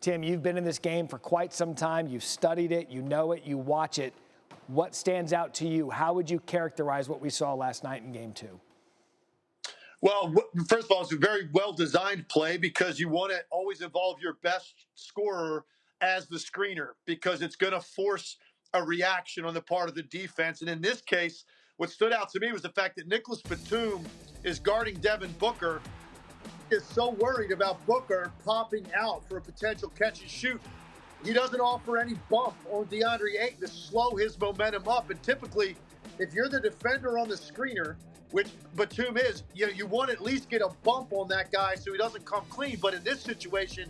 Tim, you've been in this game for quite some time. You've studied it, you know it, you watch it. What stands out to you? How would you characterize what we saw last night in Game 2? Well, first of all, it's a very well-designed play because you want to always involve your best scorer as the screener because it's going to force a reaction on the part of the defense. And in this case, what stood out to me was the fact that Nicholas Batum is guarding Devin Booker, is so worried about Booker popping out for a potential catch and shoot. He doesn't offer any bump on Deandre Ayton to slow his momentum up. And typically, if you're the defender on the screener, which Batum is, you want to at least get a bump on that guy so he doesn't come clean. But in this situation,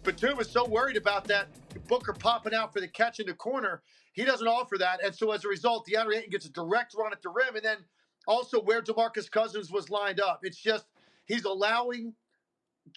Batum is so worried about that Booker popping out for the catch in the corner, he doesn't offer that. And so as a result, DeAndre Ayton gets a direct run at the rim. And then also where DeMarcus Cousins was lined up. It's just he's allowing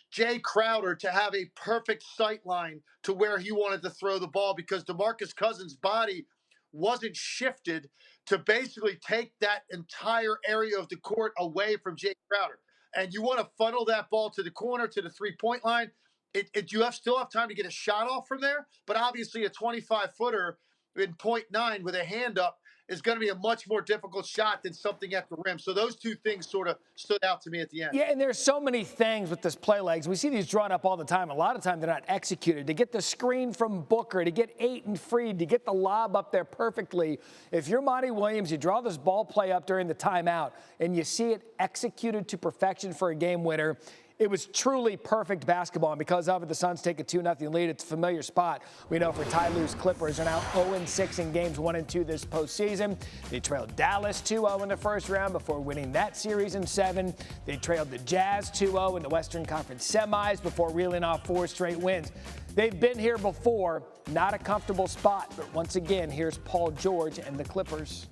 Jay Crowder to have a perfect sight line to where he wanted to throw the ball because DeMarcus Cousins' body wasn't shifted to basically take that entire area of the court away from Jay Crowder. And you want to funnel that ball to the corner, to the three-point line. You still have time to get a shot off from there, but obviously a 25-footer in 0.9 with a hand up is going to be a much more difficult shot than something at the rim. So those two things sort of stood out to me at the end. Yeah, and there's so many things with this play legs. We see these drawn up all the time. A lot of times they're not executed. To get the screen from Booker, to get Ayton freed, to get the lob up there perfectly. If you're Monty Williams, you draw this ball play up during the timeout, and you see it executed to perfection for a game winner. It was truly perfect basketball, and because of it, the Suns take a 2-0 lead. It's a familiar spot. We know for Ty Lue's Clippers are now 0-6 in games 1 and 2 this postseason. They trailed Dallas 2-0 in the first round before winning that series in 7. They trailed the Jazz 2-0 in the Western Conference semis before reeling off 4 straight wins. They've been here before, not a comfortable spot, but once again, here's Paul George and the Clippers.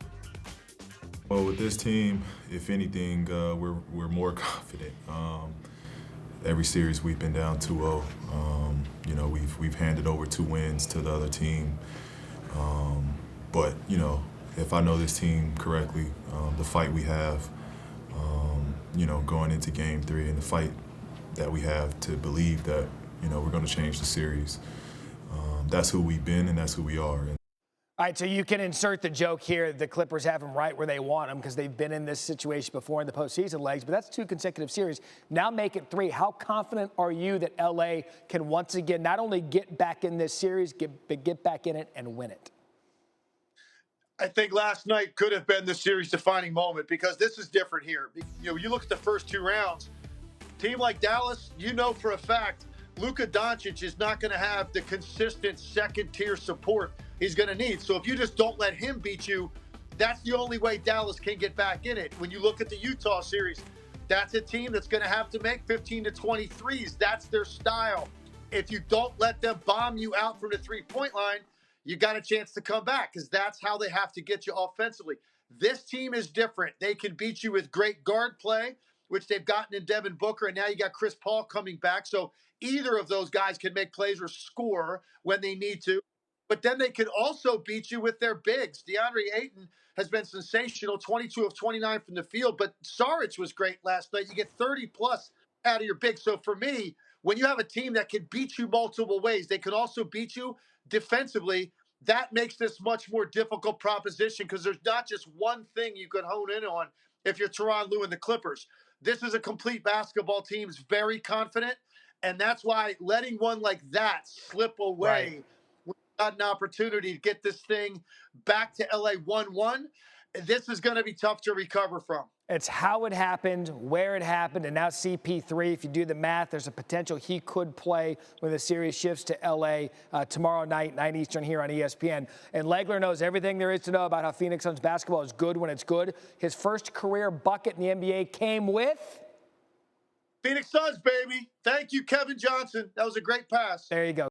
Well, with this team, if anything, we're more confident. Every series we've been down 2-0. We've handed over 2 wins to the other team. But if I know this team correctly, the fight we have, going into Game 3, and the fight that we have to believe that we're going to change the series. That's who we've been, and that's who we are. All right, so you can insert the joke here. The Clippers have them right where they want them because they've been in this situation before in the postseason legs, but that's 2 consecutive series. Now make it 3. How confident are you that L.A. can once again not only get back in this series, but get back in it and win it? I think last night could have been the series-defining moment because this is different here. You look at the first 2 rounds, team like Dallas, for a fact, Luka Doncic is not going to have the consistent second-tier support he's going to need. So if you just don't let him beat you, that's the only way Dallas can get back in it. When you look at the Utah series, that's a team that's going to have to make 15 to 20 threes. That's their style. If you don't let them bomb you out from the three-point line, you got a chance to come back because that's how they have to get you offensively. This team is different. They can beat you with great guard play, which they've gotten in Devin Booker, and now you got Chris Paul coming back. So either of those guys can make plays or score when they need to. But then they can also beat you with their bigs. DeAndre Ayton has been sensational, 22 of 29 from the field, but Saric was great last night. You get 30-plus out of your bigs. So for me, when you have a team that can beat you multiple ways, they can also beat you defensively. That makes this much more difficult proposition because there's not just one thing you could hone in on if you're Tyronn Lue and the Clippers. This is a complete basketball team. It's very confident, and that's why letting one like that slip away when you got an opportunity to get this thing back to LA 1-1, this is going to be tough to recover from. It's how it happened, where it happened, and now CP3, if you do the math, there's a potential he could play when the series shifts to L.A. Tomorrow night, 9 Eastern here on ESPN. And Legler knows everything there is to know about how Phoenix Suns basketball is good when it's good. His first career bucket in the NBA came with Phoenix Suns, baby. Thank you, Kevin Johnson. That was a great pass. There you go.